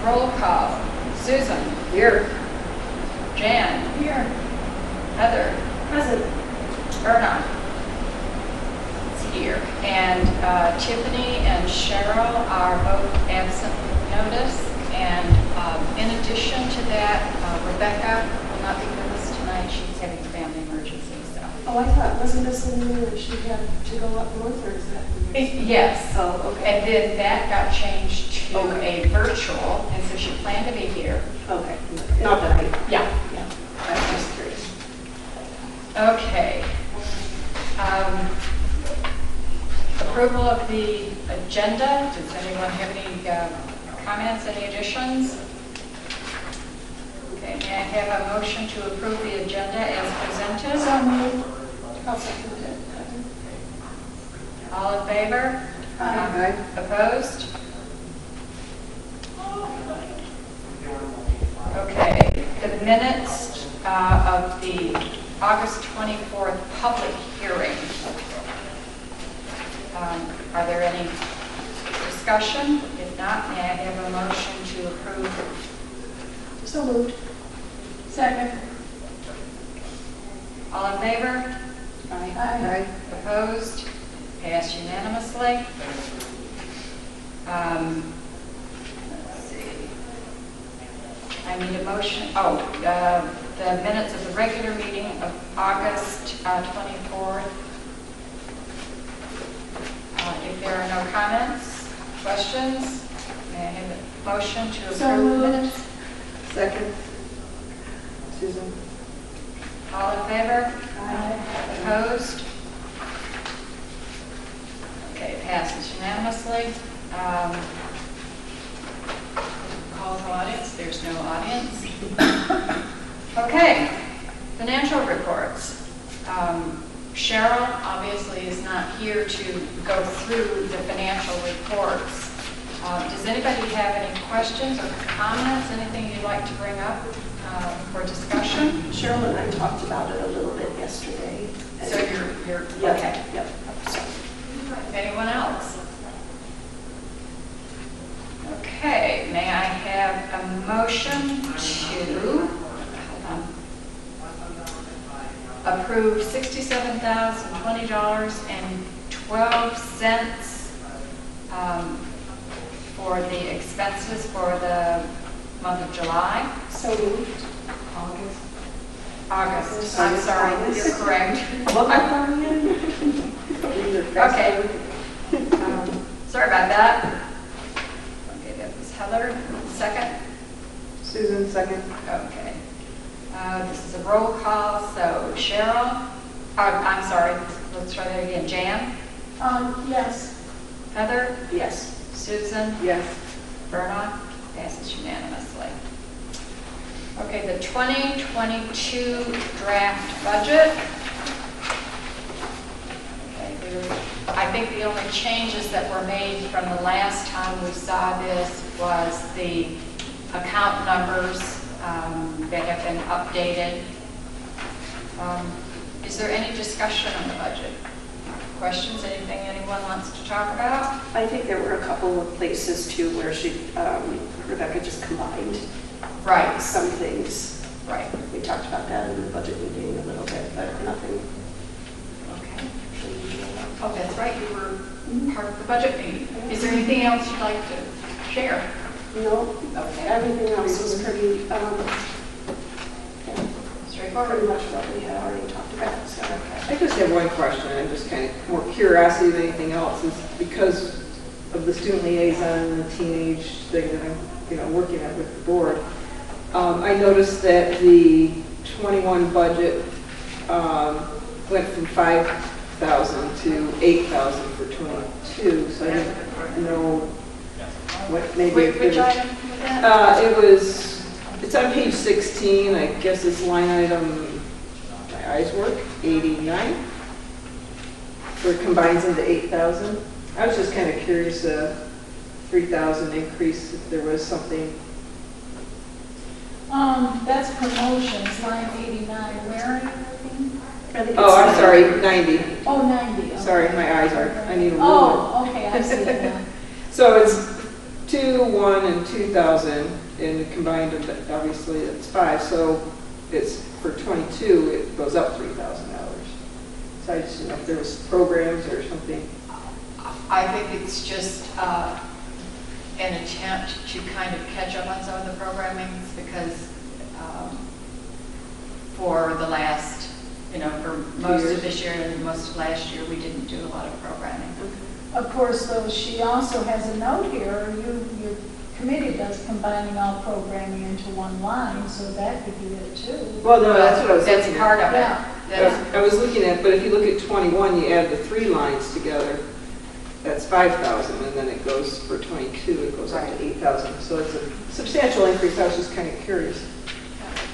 Roll call. Susan. Here. Jan. Here. Heather. Present. Erna. It's here. And Tiffany and Cheryl are both absent with notice. And in addition to that, Rebecca will not be with us tonight. She's having a family emergency. So. Oh, I thought, wasn't this the new that she had to go up north, or is that? Yes. Oh, okay. And then that got changed to a virtual, and so she planned to be here. Okay. Not that I. Yeah. Yeah. I was just curious. Okay. Approval of the agenda. Does anyone have any comments, any additions? Okay, may I have a motion to approve the agenda as presented? So moved. I'll second it. All in favor? Aye. Opposed? Okay, the minutes of the August 24th public hearing. Are there any discussion? If not, may I have a motion to approve? So moved. Second. All in favor? Aye. Opposed? Passed unanimously. Let's see. I need a motion. The minutes of the regular meeting of August 24th. If there are no comments, questions, may I have a motion to approve the minutes? Second. Susan. All in favor? Aye. Opposed? Okay, passes unanimously. Call to audience. There's no audience. Okay, financial reports. Cheryl obviously is not here to go through the financial reports. Does anybody have any questions or comments, anything you'd like to bring up for discussion? Cheryl and I talked about it a little bit yesterday. So you're Yep. okay. Yep. Anyone else? Okay, may I have a motion to approve $67,020.12 for the expenses for the month of July? So moved. August. I'm sorry, you're correct. Okay. Sorry about that. Okay, that was Heather. Second? Susan, second. Okay. This is a roll call, so Cheryl, I'm sorry, let's try that again. Jan? Yes. Heather? Yes. Susan? Yes. Berna? Passes unanimously. Okay, the 2022 draft budget. I think the only changes that were made from the last time we saw this was the account numbers that have been updated. Is there any discussion on the budget? Questions, anything anyone wants to talk about? I think there were a couple of places too where Rebecca just combined Right. some things. Right. We talked about that in the budget meeting a little bit, but nothing. Okay. Oh, that's right, you were part of the budget meeting. Is there anything else you'd like to share? No. Okay. Everything else was pretty, Straightforward. pretty much what we had already talked about. So. I just have one question, and just kind of more curiosity than anything else, is because of the student liaison and the teenage thing that I'm, working at with the board. I noticed that the 21 budget went from 5,000 to 8,000 for 22, so I didn't know what maybe. Which item was that? It's on page 16, I guess it's line item, my eyes work, 89, where it combines into 8,000. I was just kind of curious, 3,000 increase, if there was something. That's promotions, line 89, where are you looking? I think it's Oh, I'm sorry, 90. Oh, 90. Okay. Sorry, my eyes are, I need a ruler. Oh, okay, I see it now. So it's 2, 1, and 2,000, and combined, obviously, it's 5, so it's, for 22, it goes up $3,000. So I just didn't know if there was programs or something. I think it's just an attempt to kind of catch up on some of the programming because for the last, for most of this year and most of last year, we didn't do a lot of programming. Of course, though, she also has a note here, your committee does combining all programming into one line, so that could be it too. Well, no, that's what I was That's looking part at. of it. Yeah. That's- I was looking at, but if you look at 21, you add the 3 lines together, that's 5,000, and then it goes, for 22, it goes up to 8,000. So it's a substantial increase. I was just kind of curious.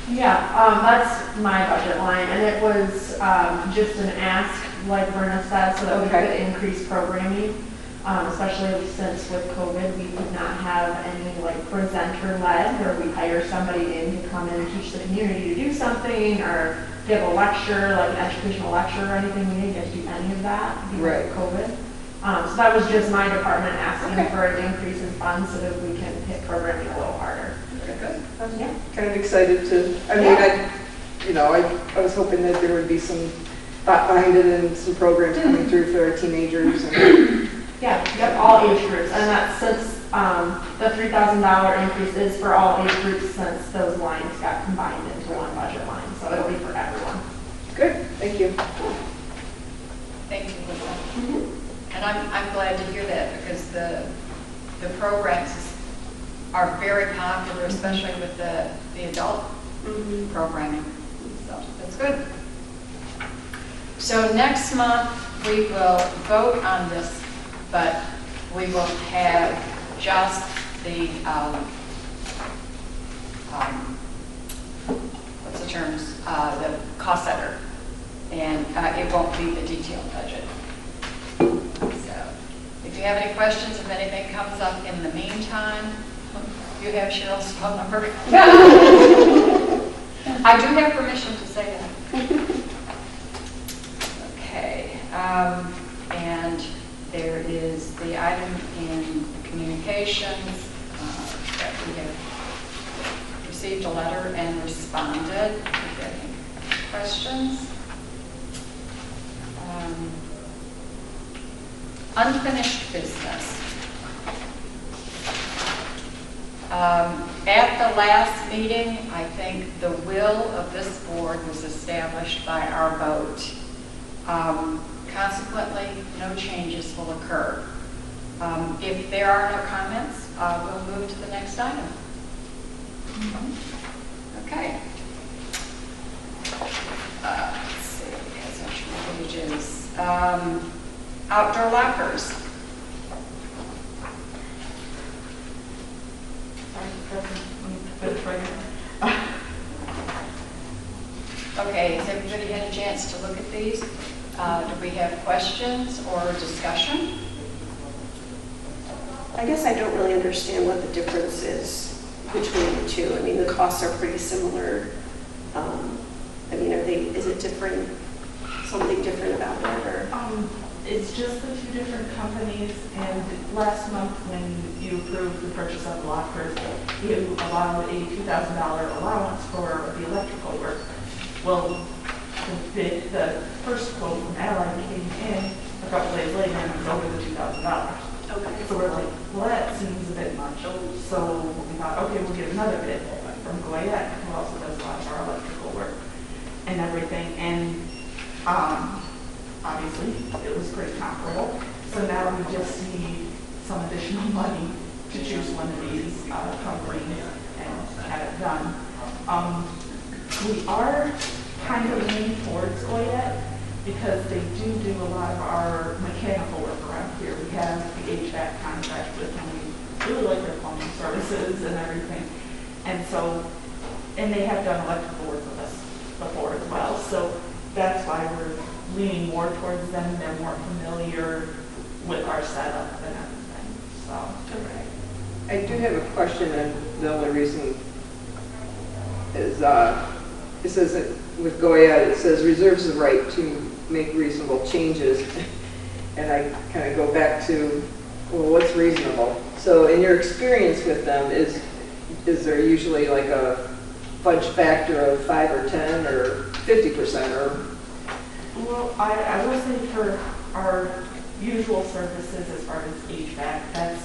Yeah, that's my budget line, and it was just an ask, like Verna said, so that we Okay. could increase programming, especially since with COVID, we could not have any like presenter-led, where we hire somebody in to come in and teach the community to do something, or give a lecture, like an educational lecture or anything. We didn't get to do any of that because Right. of COVID. So that was just my department asking Okay. for an increase in funds so that we can hit programming a little harder. Okay, good. Yeah. Kind of excited to, I mean, I was hoping that there would be some thought behind it and some programs coming through for our teenagers. And Yeah, yep, all age groups, and that's since the $3,000 increase is for all age groups since those lines got combined into one budget line, so it'll be for everyone. good, thank you. Thank you, Lisa. And I'm glad to hear that because the programs are very popular, especially with the adult programming. So that's good. So next month, we will vote on this, but we will have just the, what's the terms, the cost center. And it won't be the detailed budget. So if you have any questions, if anything comes up in the meantime, you have Cheryl's phone number. I do have permission to say that. Okay. And there is the item in communications that we have received a letter and responded. If you have any questions? Unfinished business. At the last meeting, I think the will of this board was established by our vote. Consequently, no changes will occur. If there are no comments, we'll move to the next item. Okay. Let's see, has actual pages. Outdoor lockers. Okay, has everybody had a chance to look at these? Do we have questions or discussion? I guess I don't really understand what the difference is between the two. I mean, the costs are pretty similar. I mean, is it different, something different about it, or? It's just the 2 different companies, and last month when you approved the purchase of lockers, you allowed a $2,000 allowance for the electrical work. Well, the first quote from Allied came in a couple days later and it was over the $2,000. Okay. So we're like, well, that seems a bit much. So we thought, okay, we'll get another bid from Goyette, who also does a lot of our electrical work and everything. And obviously, it was pretty comparable. So now we just need some additional money to choose one of these companies and have it done. We are kind of leaning towards Goyette because they do a lot of our mechanical work around here. We have the HVAC contract with them. We really like their plumbing services and everything. And so, and they have done electrical work with us before as well. So that's why we're leaning more towards them. They're more familiar with our setup and everything. So, okay. I do have a question, and the only reason is, it says that with Goyette, it says reserves the right to make reasonable changes. And I kind of go back to, well, what's reasonable? So in your experience with them, is there usually like a fudge factor of 5 or 10 or 50% or? Well, I will say for our usual services as far as HVAC,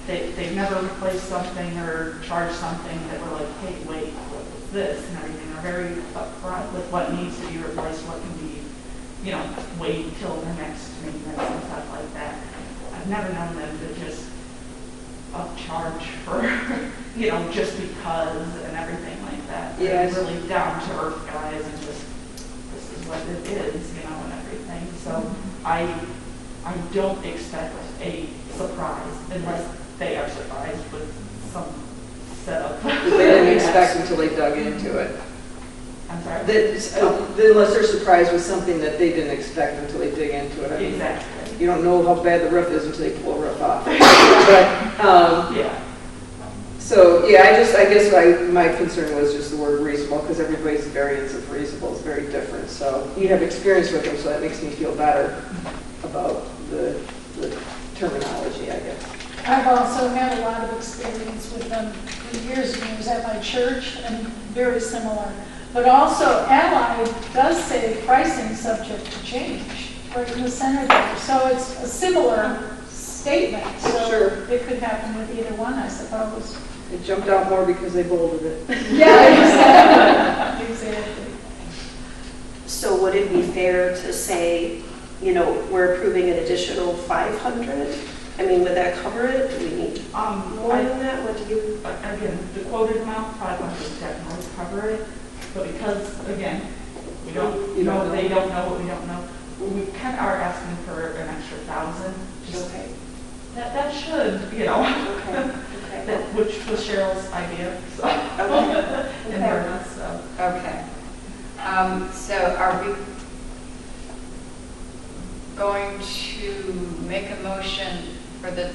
they've never replaced something or charged something that we're like, hey, wait, what was this? And everything. They're very upfront with what needs to be replaced, what can be, wait till the next maintenance and stuff like that. I've never known them to just upcharge for, just because and everything like that. Yes. They're really down to earth guys and just, this is what it is, and everything. So I don't expect a surprise unless they are surprised with some setup. They didn't expect until they dug into it. I'm sorry? Unless they're surprised with something that they didn't expect until they dig into it. I mean, Exactly. you don't know how bad the roof is until they pull a roof off. But, Yeah. so, yeah, I guess my concern was just the word reasonable, because everybody's variance of reasonable is very different. So you have experience with them, so that makes me feel better about the terminology, I guess. I've also had a lot of experience with them for years and years at my church, and very similar. But also, Allied does say pricing subject to change, right in the center there. So it's a similar statement. So Sure. it could happen with either one, I suppose. It jumped out more because they bolded it. Yeah, exactly. Exactly. So would it be fair to say, we're approving an additional 500? I mean, would that cover it? Do we need more than that? What do you? Again, the quoted amount, 500 definitely cover it. But because, again, we don't You don't know, know. they don't know what we don't know, we kind of are asking for an extra 1,000. Just Okay. that should, Okay. that, which was Cheryl's idea, so. Okay. And hers, so. Okay. So are we going to make a motion for the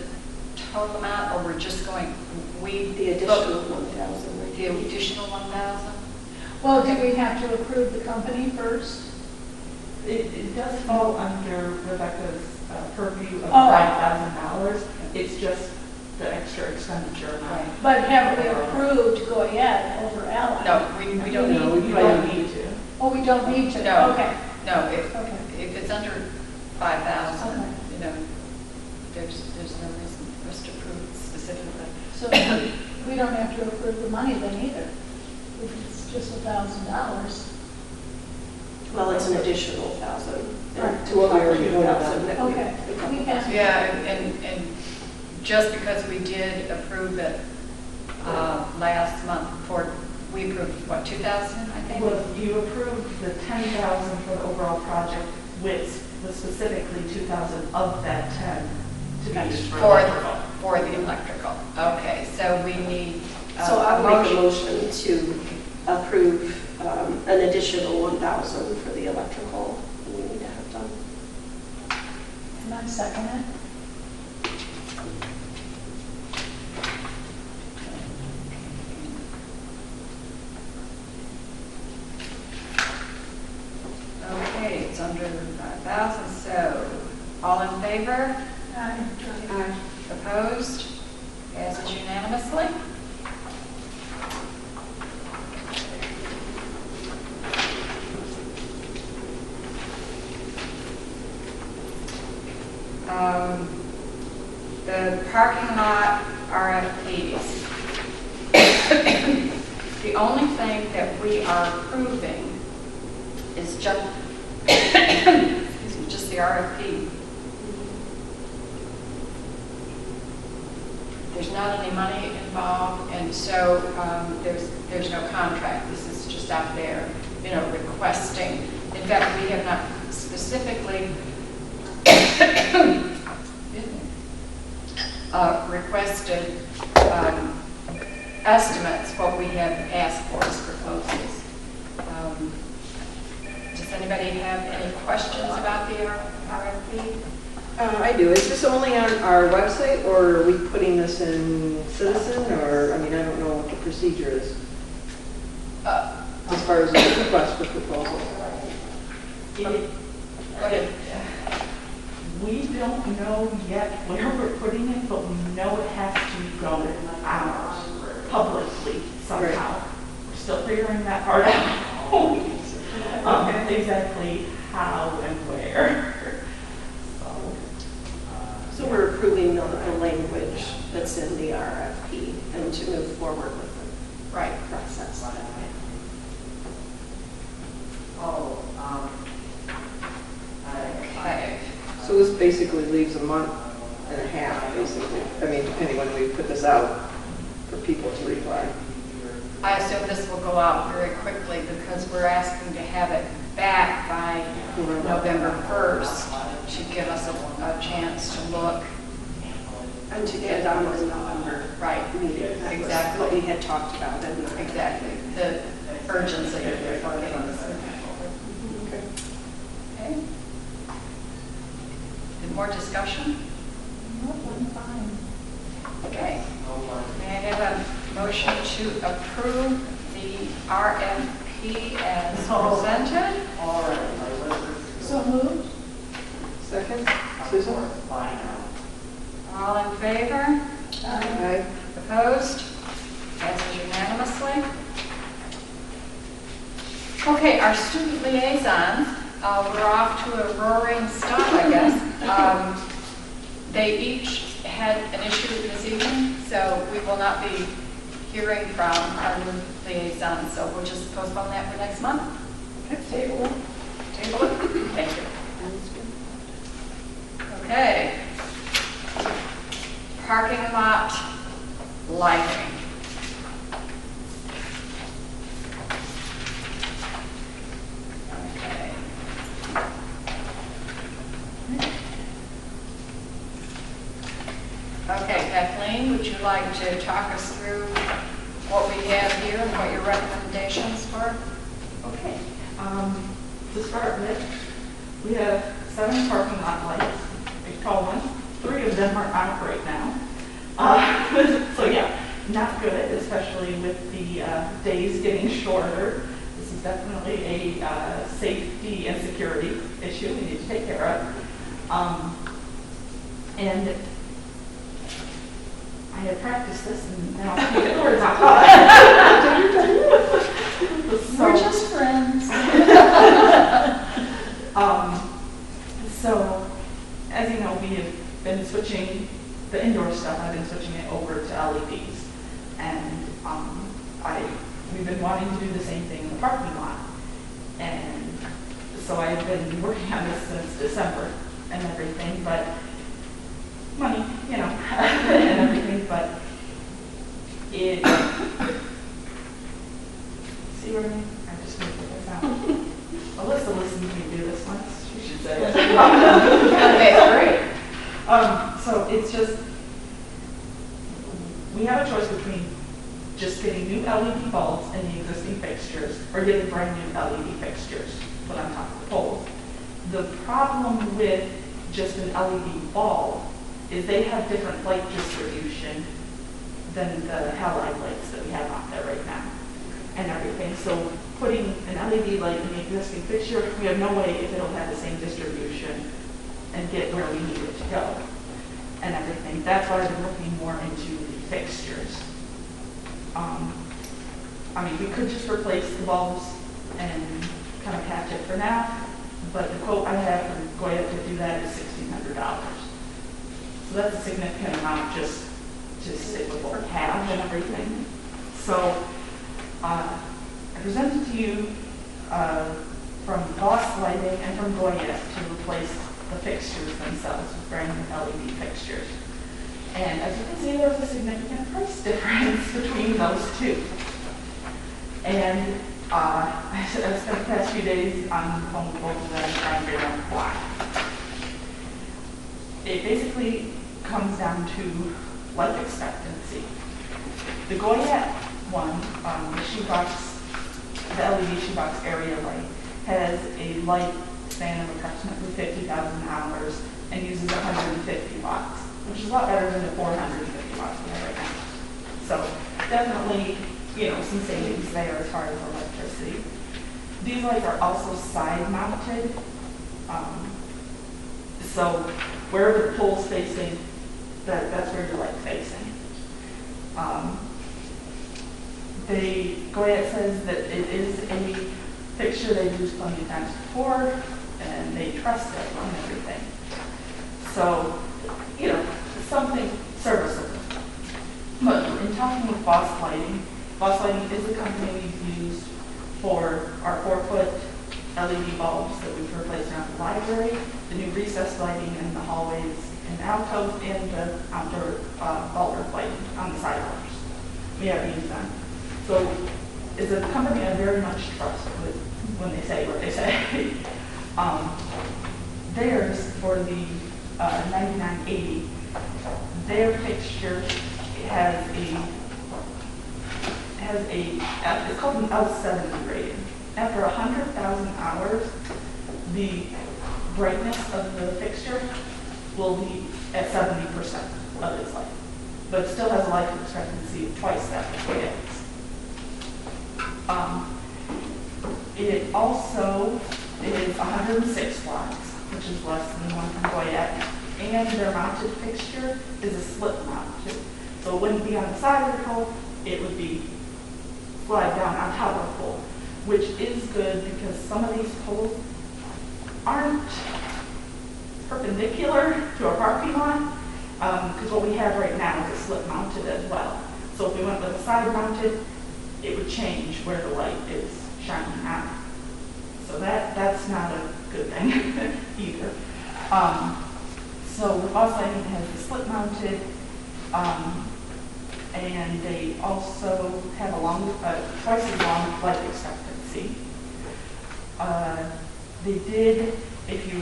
total amount, or we're just going, The additional 1,000. the additional 1,000? Well, do we have to approve the company first? It does fall under Rebecca's purview of Oh. $5,000. It's just the extra expenditure amount. But have we approved Goyette over Allied? No, we don't No, need, You don't need to. Oh, we don't need to? No. Okay. no, Okay. if it's under 5,000, Okay. there's no reason for us to approve it specifically. So we don't have to approve the money then either, if it's just $1,000. Well, it's an additional 1,000. Right. To what we already voted on. 2,000 that we- Okay. We have- Yeah, and just because we did approve it last month we approved, what, 2,000, I think? Well, you approved the 10,000 for the overall project, which was specifically 2,000 of that 10 to be used for electrical. For the electrical. Okay, so we need So a I'll make a motion. motion to approve an additional 1,000 for the electrical we need to have done. Can I second it? Okay, it's under 5,000, so all in favor? Aye. Opposed? Passes unanimously. The parking lot RFPs. The only thing that we are approving is just, excuse me, just the RFP. There's not any money involved, and so there's no contract. This is just out there, requesting. In fact, we have not specifically requested estimates. What we have asked for is proposals. Does anybody have any questions about the RFP? I do. Is this only on our website, or are we putting this in Citizen, or, I don't know what the procedure is as far as the request for proposal. Go ahead. We don't know yet where we're putting it, but we know it has to go out publicly somehow. We're still figuring that part out. Exactly how and where. So we're approving the language that's in the RFP and to move forward with the Right. process. Okay. So this basically leaves a month and a half, basically. Depending when we put this out for people to reply. I assume this will go out very quickly because we're asking to have it back by November 1st to give us a chance to look. And to get it on the November Right. meeting. That was Exactly. what we had talked about. Exactly. The urgency of getting this. Okay. Okay. Any more discussion? Nope, I'm fine. Okay. May I have a motion to approve the RFP as presented? So moved? Second? Susan? All in favor? Aye. Opposed? Passes unanimously. Okay, our student liaisons, we're off to a roaring start, I guess. They each had an issue this evening, so we will not be hearing from our new liaison, so we'll just postpone that for next month. Table it. Table it? Thank you. Okay. Parking lot lighting. Okay. Okay, Kathleen, would you like to talk us through what we have here and what your recommendations were? Okay. To start with, we have 7 parking lot lights, big tall ones. 3 of them are out right now. So yeah, not good, especially with the days getting shorter. This is definitely a safety and security issue we need to take care of. And I had practiced this and now I can't get the words out. We're just friends. So, as you know, we have been switching the indoor stuff. I've been switching it over to LEDs, and we've been wanting to do the same thing in the parking lot. And so I've been working on this since December and everything, but money, and everything, but it. See what I mean? I just need to put this out. Alyssa listened to me do this once. She should say it. Okay, great. So it's just, we have a choice between just getting new LED bulbs in the existing fixtures or getting brand new LED fixtures put on top of the poles. The problem with just an LED bulb is they have different light distribution than the halide lights that we have out there right now and everything. So putting an LED light in the existing fixture, we have no way if it'll have the same distribution and get where we need it to go and everything. That's why I've been looking more into the fixtures. We could just replace the bulbs and kind of patch it for now, but the quote I have from Goya to do that is $1,600. So that's a significant amount just to sit with what we have and everything. So I presented to you from Boss Lighting and from Goya to replace the fixtures themselves with brand new LED fixtures. And as you can see, there's a significant price difference between those two. And I spent the past few days on the phone with both of them trying to figure out why. It basically comes down to life expectancy. The Goyette one, the shoebox, the LED shoebox area light, has a lifespan of approximately 50,000 hours and uses 150 watts, which is a lot better than the 450 watts we have right now. So definitely, some savings there as far as electricity. These lights are also side mounted. So wherever the pole's facing, that's where your light's facing. Goyette says that it is a fixture they've used plenty of times before, and they trust it and everything. So, something serviceable. But in talking with Boss Lighting is the company we've used for our 4-foot LED bulbs that we've replaced around the library, the new recessed lighting in the hallways and alcoves, and the outdoor bulb lighting on the sidewalks. We have used them. So it's a company I very much trust with when they say what they say. Theirs, for the 9980, their fixture has it's called an L70 rating. After 100,000 hours, the brightness of the fixture will be at 70% of its life, but it still has a life expectancy of twice that for it. It also is 106 watts, which is less than the one from Goyette, and their mounted fixture is a slip mounted. So it wouldn't be on the side of the pole, it would be slide down on top of the pole, which is good because some of these poles aren't perpendicular to our parking lot, because what we have right now is a slip mounted as well. So if we went with a side mounted, it would change where the light is shining out. So that's not a good thing either. So the Boss Lighting has the slip mounted, and they also have twice as long life expectancy. They did, if you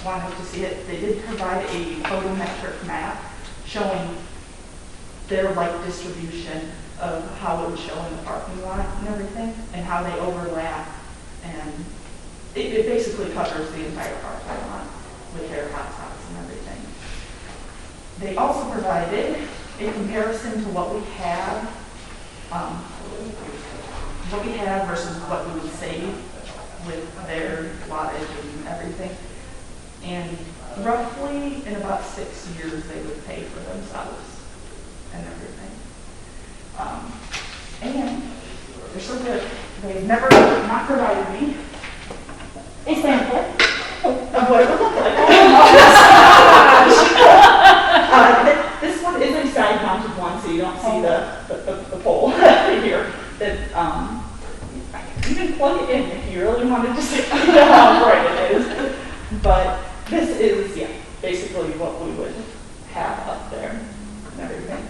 wanted to see it, they did provide a photometric map showing their light distribution of how it would show in the parking lot and everything, and how they overlap, and it basically covers the entire parking lot with their hotspots and everything. They also provided a comparison to what we have versus what we would save with their wattage and everything. And roughly in about 6 years, they would pay for themselves and everything. And they're so good, they've never not provided me a sample of what it would look like. This one is a side mounted one, so you don't see the pole here. You can plug it in if you really wanted to see how bright it is. But this is, basically what we would have up there and everything.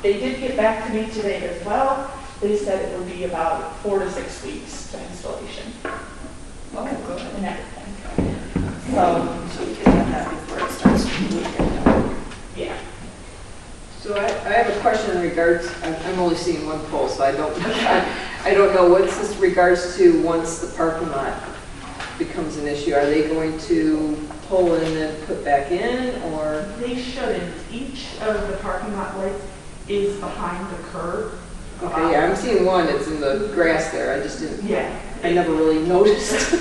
They did get back to me today as well. They said it would be about 4 to 6 weeks to installation. Okay, good. And everything. So you can have that before it starts. Yeah. So I have a question in regards, I'm only seeing one pole, so I don't know, what's this regards to once the parking lot becomes an issue? Are they going to pull in and put back in, or? They shouldn't. Each of the parking lot lights is behind the curb. Okay, yeah, I'm seeing one that's in the grass there. I just didn't, Yeah. I never really noticed.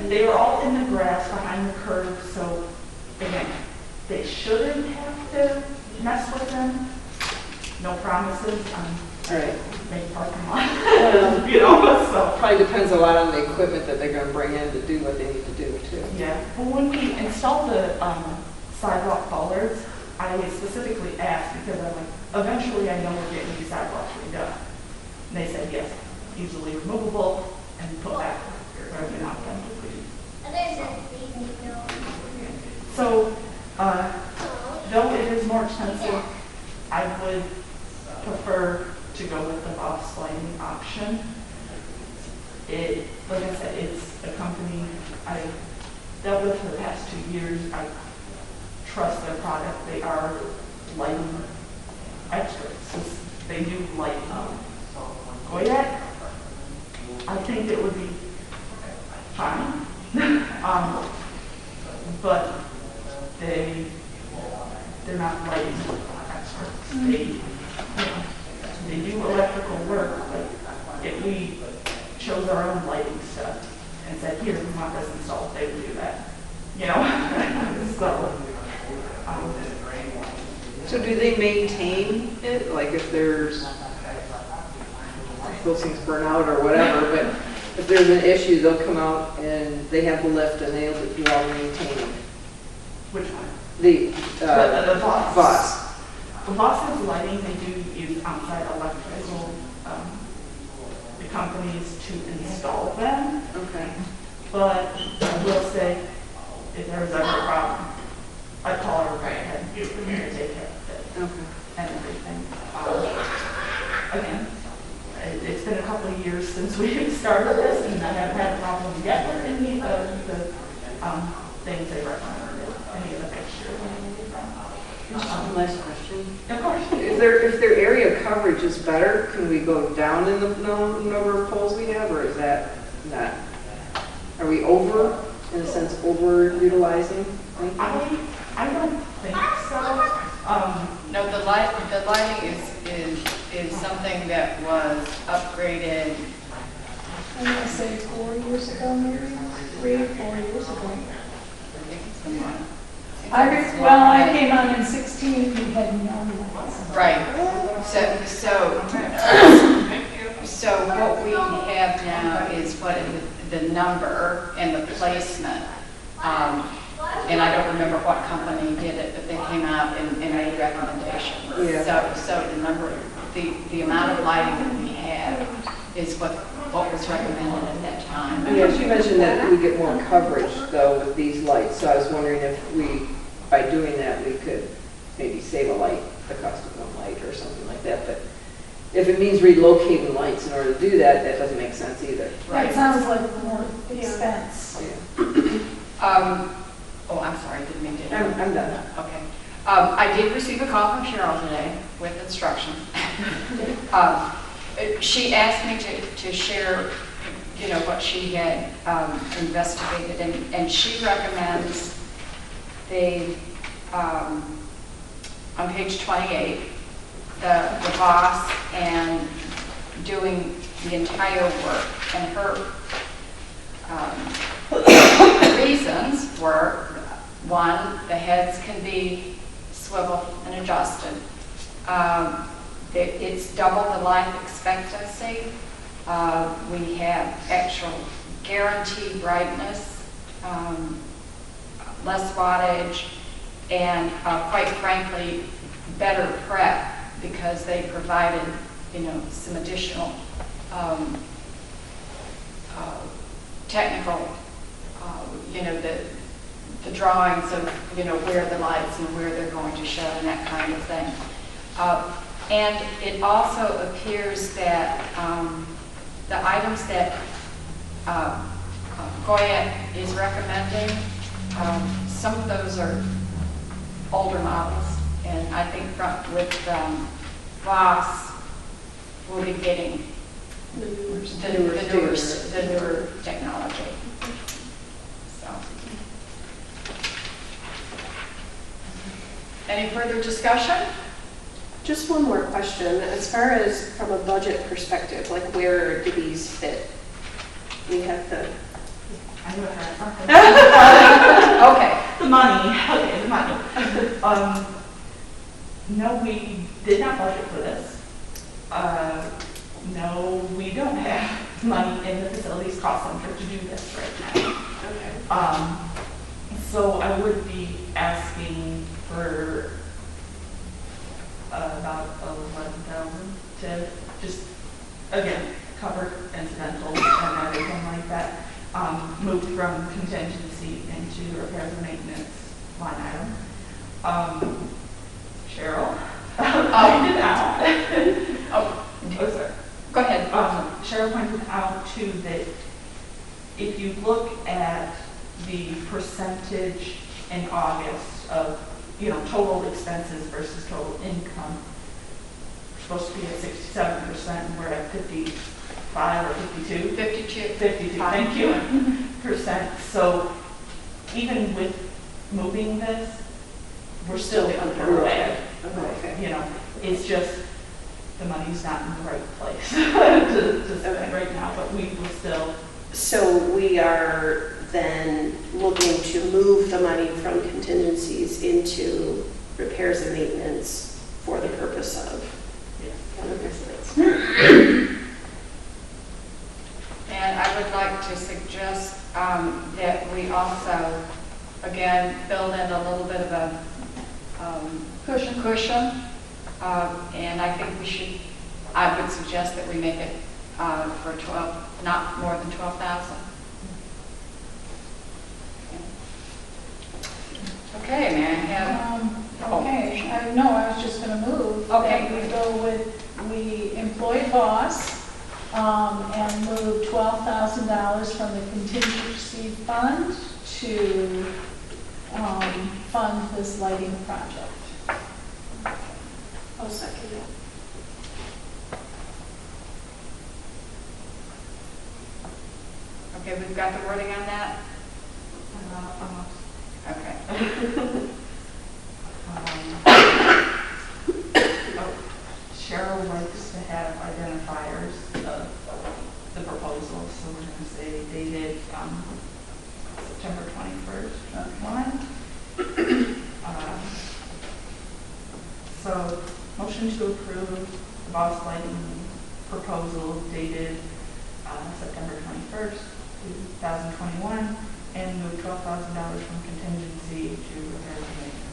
They are all in the grass behind the curb, so again, they shouldn't have to mess with them. No promises on Right. make parking lot, so. Probably depends a lot on the equipment that they're gonna bring in to do what they need to do too. Yeah, well, when we installed the sidewalk bollards, I specifically asked because I'm like, eventually I know we're getting these sidewalks redone. And they said yes, easily removable and put back where they're not done. So, though it is more expensive, I go with the boss lighting option. Like I said, it's a company I've dealt with for the past 2 years. I trust their product. They are lighting experts. They do lighting. Goyette, I think it would be fine. But they're not lighting experts. They do electrical work, but if we chose our own lighting stuff and said, here, we want this installed, they would do that. So do they maintain it? Like if those things burn out or whatever, but if there's an issue, they'll come out and they have the lift and they'll do all the maintaining. Which one? The Voss. Voss. The Voss has lighting. They do use outside electrical companies to install them. Okay. But I will say, if there was ever a problem, I'd call her right ahead and take care of it. Okay. And everything. Again, it's been a couple of years since we started this, and I haven't had a problem yet with any of the things they recommended, any of the fixtures. Last question. Of course. If their area coverage is better, can we go down in the number of poles we have, or is that not? Are we in a sense, over-utilizing? I don't think so. No, the lighting is something that was upgraded. I'm going to say 4 years ago, maybe 3 or 4 years ago. I think it's been one. I came on in 16, we had no lights. Right. So what we have now is what the number and the placement. And I don't remember what company did it, but they came out and made recommendations. Yeah. So the number, the amount of lighting that we have is what was recommended at that time. Yes, you mentioned that we get more coverage though with these lights, so I was wondering if we, by doing that, we could maybe save a light, the cost of one light or something like that. But if it means relocating lights in order to do that, that doesn't make sense either. Right. It sounds like more expense. Yeah. Oh, I'm sorry, didn't mean to. I'm done. Okay. I did receive a call from Cheryl today with instructions. She asked me to share, what she had investigated, and she recommends on page 28, the boss and doing the entire work, and her reasons were, one, the heads can be swiveled and adjusted. It's double the life expectancy. We have actual guaranteed brightness, less wattage, and quite frankly, better prep because they provided, some additional technical, the drawings of, where the lights and where they're going to show and that kind of thing. And it also appears that the items that Goyette is recommending, some of those are older models, and I think with Voss, we'll be getting the newer technology. So, any further discussion? Just one more question. As far as from a budget perspective, like where do these fit? We have the... Okay. The money. Okay, the money. No, we did not budget for this. No, we don't have money in the facilities cost center to do this right now. Okay. So I would be asking for about 11,000 to just, again, cover incidentals and everything like that. Moved from contingency into repairs and maintenance line item. Cheryl, I did out. Oh, sorry. Go ahead. Cheryl pointed out too that if you look at the percentage in August of, total expenses versus total income, we're supposed to be at 67% and we're at 55 or 52? 52. 52, thank you, percent. So even with moving this, we're still under way. Okay. It's just the money's not in the right place to spend right now, but we will still. So we are then looking to move the money from contingencies into repairs and maintenance for the purpose of other business. And I would like to suggest that we also, again, build in a little bit of a cushion. And I think I would suggest that we make it for 12, not more than 12,000. Okay, may I have? Okay, I was just going to move. Okay. That we employ boss and move $12,000 from the contingency fund to fund this lighting project. I'll second it. Okay, we've got the wording on that? Okay. Cheryl likes to have identifiers of the proposal, so we're going to say dated September 21st, 2021. So, motion to approve the boss lighting proposal dated September 21st, 2021, and move $12,000 from contingency to repairs and maintenance.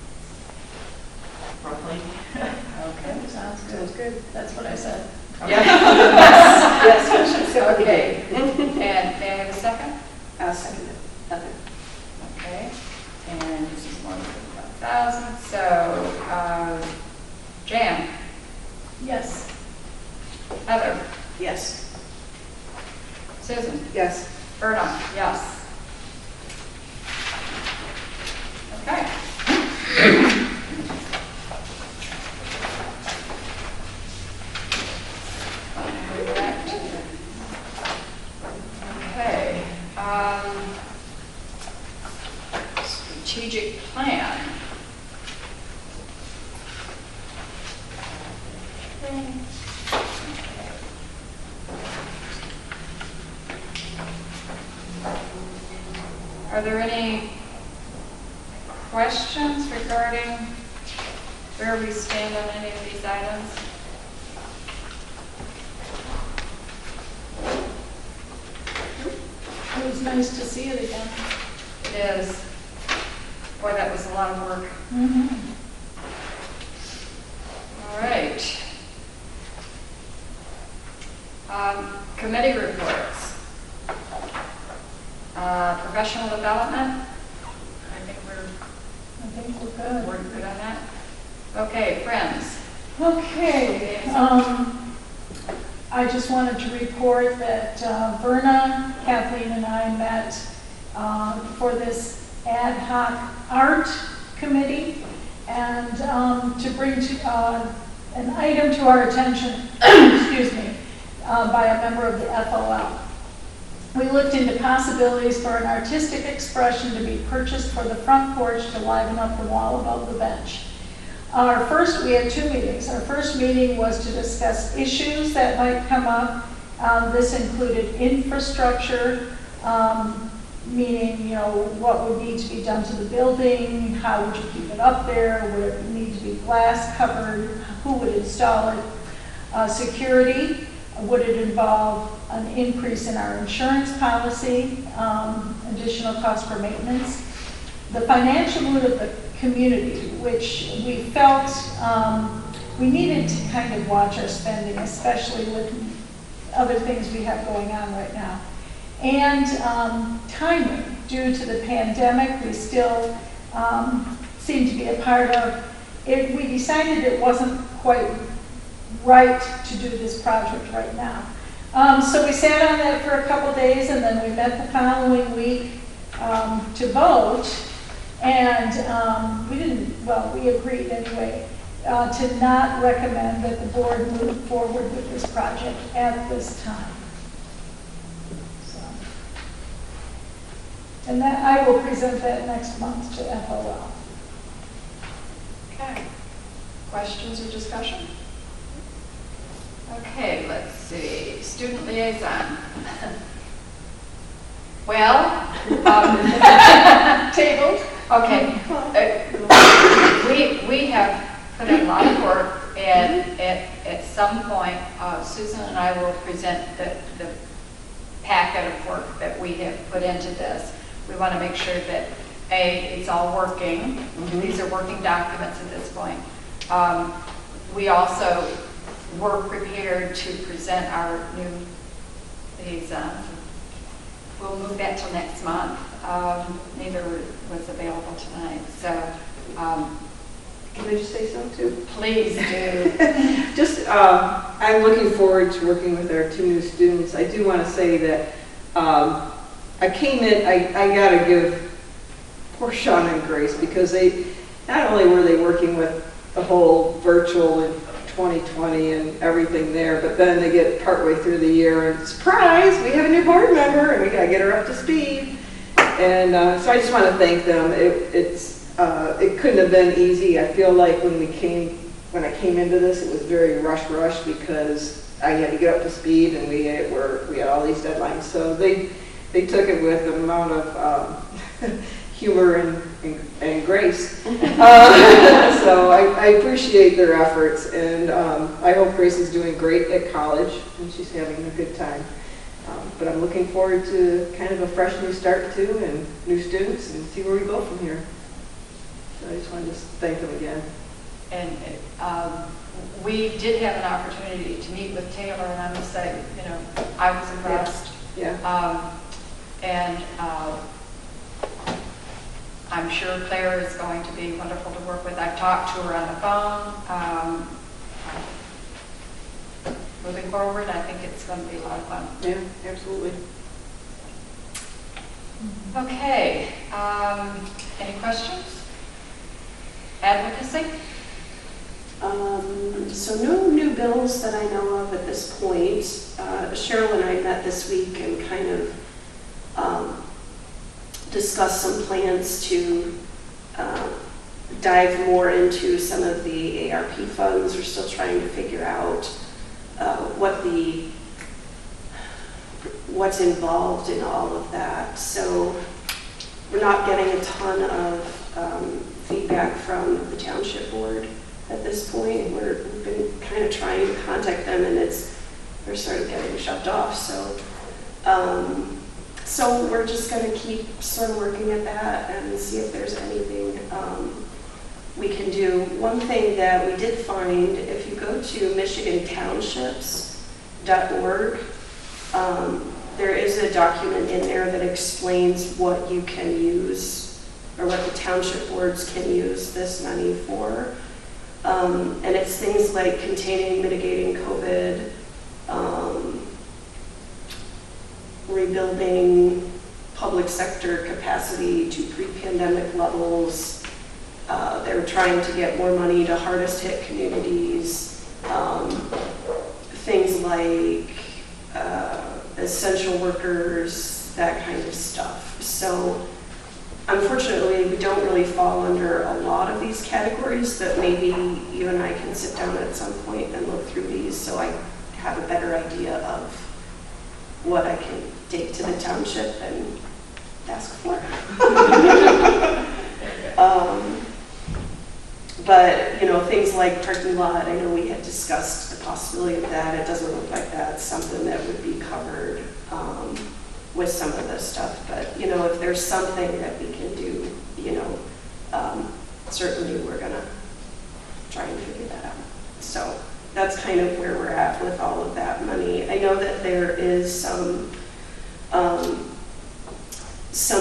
Roughly. Okay, sounds good. That's what I said. Yes. Yes. Okay. And may I have a second? I'll second it. Okay. And this is more than 1,000. So, Jan, Yes. Heather, Yes. Susan, Yes. Verna, yes. Okay. Okay. Strategic plan. Are there any questions regarding where we stand on any of these items? It was nice to see it again. It is. Boy, that was a lot of work. All right. Committee reports. Professional development. I think we're good on that. Okay, friends. Okay, I just wanted to report that Verna, Kathleen, and I met for this ad hoc art committee, and to bring an item to our attention, excuse me, by a member of the FOL. We looked into possibilities for an artistic expression to be purchased for the front porch to liven up the wall above the bench. We had two meetings. Our first meeting was to discuss issues that might come up. This included infrastructure, meaning, what would need to be done to the building, how would you keep it up there, would it need to be glass covered, who would install it, security, would it involve an increase in our insurance policy, additional cost for maintenance, the financial mood of the community, which we felt we needed to kind of watch our spending, especially with other things we have going on right now. And timing, due to the pandemic, we still seem to be a part of it. We decided it wasn't quite right to do this project right now. So we sat on that for a couple days, and then we met the following week to vote. And we agreed anyway to not recommend that the board move forward with this project at this time. So, and that I will present that next month to FOL. Okay. Questions or discussion? Okay, let's see. Student liaison. Well, Tabled. okay. We have put in a lot of work, and at some point, Susan and I will present the packet of work that we have put into this. We want to make sure that, A, it's all working. Mm-hmm. These are working documents at this point. We also were prepared to present our new liaison. We'll move that till next month. Neither was available tonight, so Can I just say something too? please do. Just, I'm looking forward to working with our 2 new students. I do want to say that I came in, I got to give poor Sean and Grace, because they, not only were they working with the whole virtual in 2020 and everything there, but then they get partway through the year and surprise, we have a new board member and we got to get her up to speed. And so I just want to thank them. It couldn't have been easy. I feel like when I came into this, it was very rush because I had to get up to speed, and we had all these deadlines. So they took it with an amount of humor and grace. So I appreciate their efforts, and I hope Grace is doing great at college and she's having a good time. But I'm looking forward to kind of a fresh new start too, and new students, and see where we go from here. So I just wanted to thank them again. And we did have an opportunity to meet with Taylor, and I must say, I was impressed. Yeah. And I'm sure Claire is going to be wonderful to work with. I've talked to her on the phone. Moving forward, I think it's going to be a lot of fun. Yeah, absolutely. Okay. Any questions? Advocacy? So no new bills that I know of at this point. Cheryl and I met this week and kind of discussed some plans to dive more into some of the ARP funds. We're still trying to figure out what's involved in all of that. So we're not getting a ton of feedback from the Township board at this point. We've been kind of trying to contact them, and they're sort of getting shoved off. So we're just going to keep sort of working at that and see if there's anything we can do. One thing that we did find, if you go to michigantownships.org, there is a document in there that explains what you can use, or what the township boards can use this money for. And it's things like containing, mitigating COVID, rebuilding public sector capacity to pre-pandemic levels. They're trying to get more money to hardest hit communities. Things like essential workers, that kind of stuff. So unfortunately, we don't really fall under a lot of these categories, but maybe you and I can sit down at some point and look through these so I have a better idea of what I can take to the township and ask for. But, things like parking lot, I know we had discussed the possibility of that. It doesn't look like that's something that would be covered with some of this stuff. But, if there's something that we can do, certainly we're going to try and figure that out. So that's kind of where we're at with all of that money. I know that there is some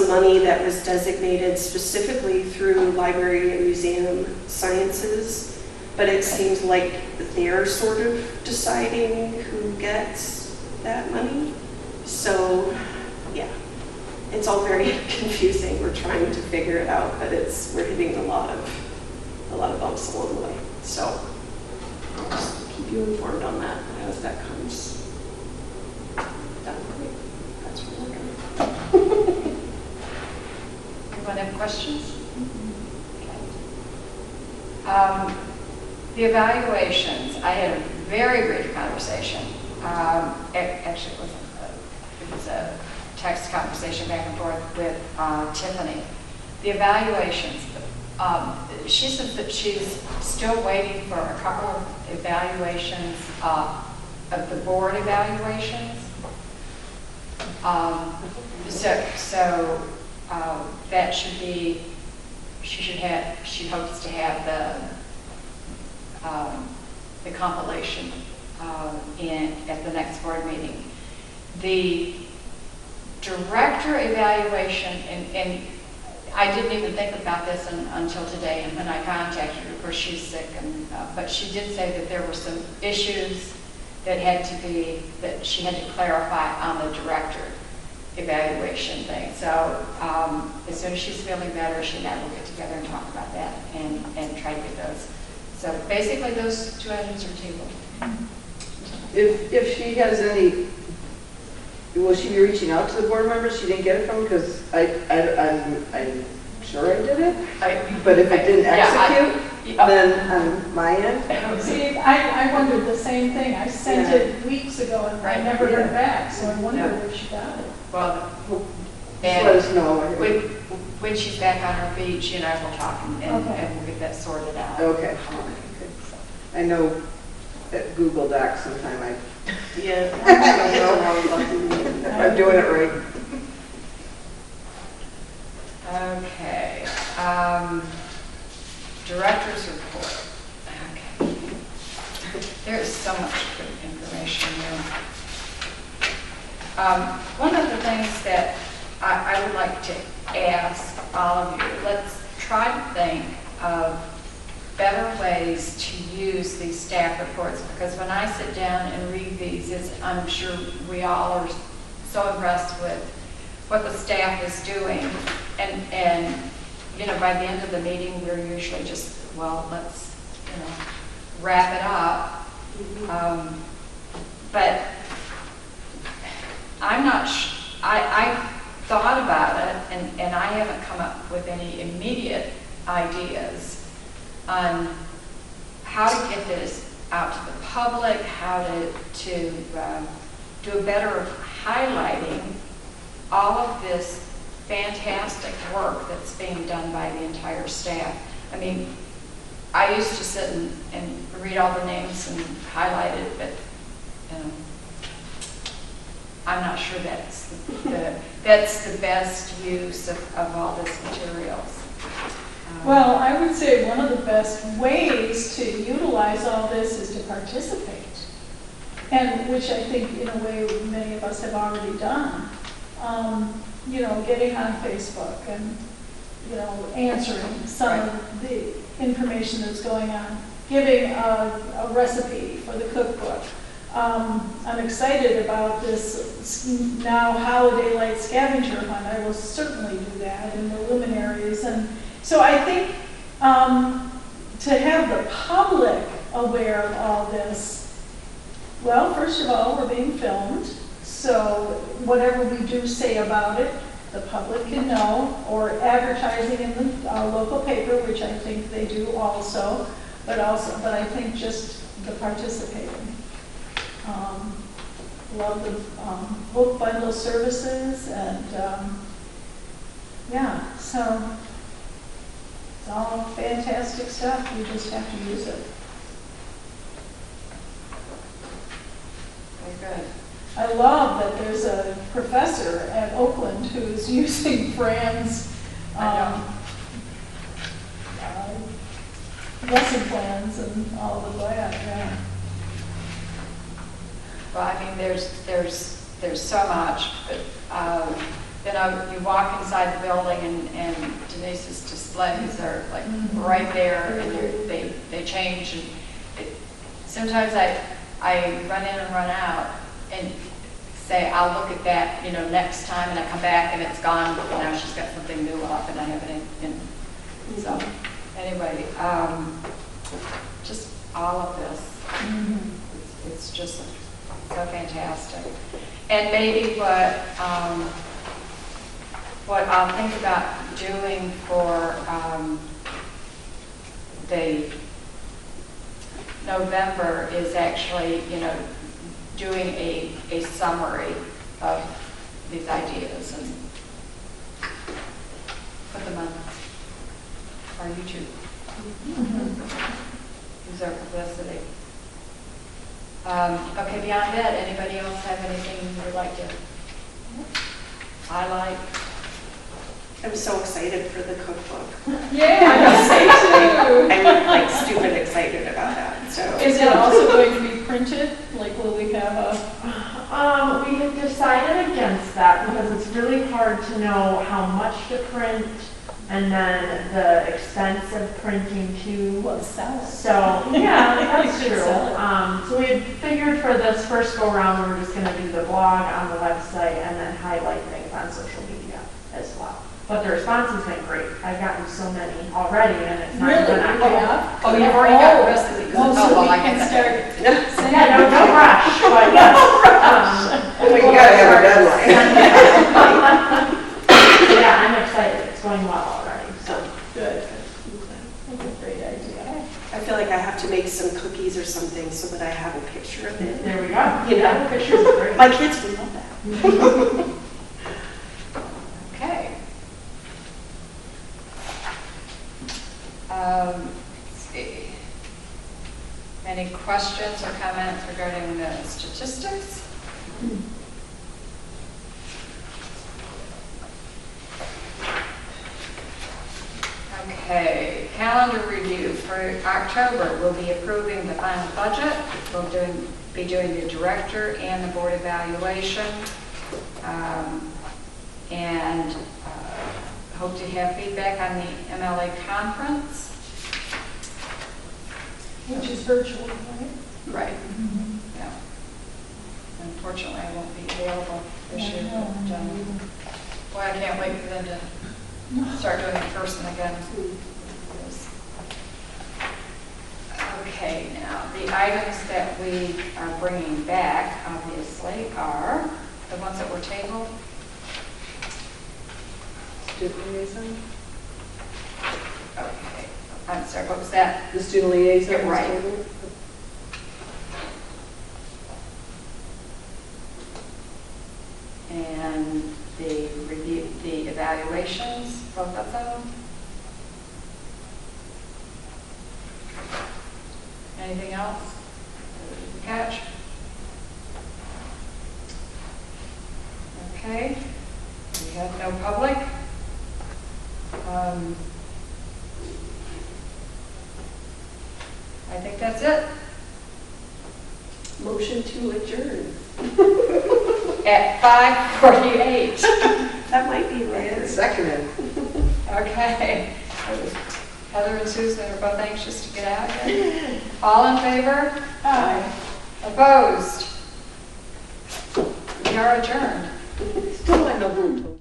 money that was designated specifically through library and museum sciences but it seems like they're sort of deciding who gets that money. So, yeah, it's all very confusing. We're trying to figure it out, but we're hitting a lot of bumps along the way. So I'll just keep you informed on that as that comes down the way. That's what we're doing. Anyone have questions? The evaluations, I had a very brief conversation. Actually, it was a text conversation back and forth with Tiffany. The evaluations, she says that she's still waiting for a couple of evaluations of the board evaluations. So that should be, she hopes to have the compilation at the next board meeting. The director evaluation, and I didn't even think about this until today, and when I contacted her, of course she's sick, but she did say that there were some issues that she had to clarify on the director evaluation thing. So as soon as she's feeling better, she and I will get together and talk about that and try to get those. So basically those two items are tabled. If she has any, will she be reaching out to the board members? She didn't get it from, because I'm sure I did it, but if it didn't execute, then on my end. See, I wondered the same thing. I sent it weeks ago and I never heard back, so I wondered if she got it. Well, Just let us know. when she's back on her feet, she and I will talk and we'll get that sorted out. Okay. I know at Google Docs sometime I don't know if I'm doing it right. Okay. Director's report. Okay. There's so much good information here. One of the things that I would like to ask all of you, let's try to think of better ways to use these staff reports, because when I sit down and read these, I'm sure we all are so impressed with what the staff is doing, and you know, by the end of the meeting, we're usually just, well, let's, you know, wrap it up. But I'm not I thought about it, and I haven't come up with any immediate ideas on how to get this out to the public, how to do a better highlighting all of this fantastic work that's being done by the entire staff. I mean, I used to sit and read all the names and highlight it, but you know, I'm not sure that's the best use of all this materials. Well, I would say one of the best ways to utilize all this is to participate, and which I think in a way many of us have already done. You know, getting on Facebook and, you know, answering some of the information that's going on, giving a recipe for the cookbook. I'm excited about this now holiday light scavenger hunt. I will certainly do that in the luminaries. And so I think to have the public aware of all this, well, first of all, we're being filmed. So whatever we do say about it, the public can know, or advertising in the local paper, which I think they do also, but I think just the participating. Love the book bundle services, and yeah, so it's all fantastic stuff. We just have to use it. Very good. I love that there's a professor at Oakland who's using Fran's lesson plans and all of that. Yeah. Well, I mean, there's so much, but you know, you walk inside the building and Denise's displays are like right there, and they change. And sometimes I run in and run out and say, I'll look at that, you know, next time, and I come back and it's gone, and now she's got something new up and I haven't, so, anyway, just all of this. It's just so fantastic. And maybe what I'll think about doing for the November is actually, you know, doing a summary of these ideas and put them on our YouTube. Use our publicity. Okay, beyond that, anybody else have anything you would like to highlight? I'm so excited for the cookbook. Yeah. I'm like stupid excited about that, so. Is it also going to be printed? Like, will we have a? We have decided against that because it's really hard to know how much to print and then the expense of printing too. Well, sell it. So, yeah, that's You could true. sell it. So we had figured for this first go round, we were just going to do the blog on the website and then highlight things on social media as well. But the response has been great. I've gotten so many already, and it's not Really? even Yeah. Oh, you've already got the rest of these. Oh, so we can start. Yeah, no rush, but yes. Well, you gotta have a deadline. Yeah, I'm excited. It's going well already, so. Good. That's a great idea. I feel like I have to make some cookies or something so that I have a picture of it. There we go. You know, Pictures are great. my kids would love that. Okay. Let's see. Any questions or comments regarding the statistics? Okay, calendar review for October. We'll be approving the final budget. We'll be doing the director and the board evaluation. And hope to have feedback on the MLA conference. Which is virtual, right? Right. Yeah. Unfortunately, I won't be available this year. Boy, I can't wait for them to start doing it in person again. Okay, now the items that we are bringing back, obviously, are the ones that were tabled. Student liaison? Okay, I'm sorry, what was that? The student liaison. You're right. table? And the review, the evaluations, both of them. Anything else? Catch? Okay, we have no public. I think that's it. Motion to adjourn. At 5:48. That might be right. Seconded. Okay. Heather and Susan are both anxious to get out here. All in favor? Aye. Opposed? We are adjourned. Still in the room.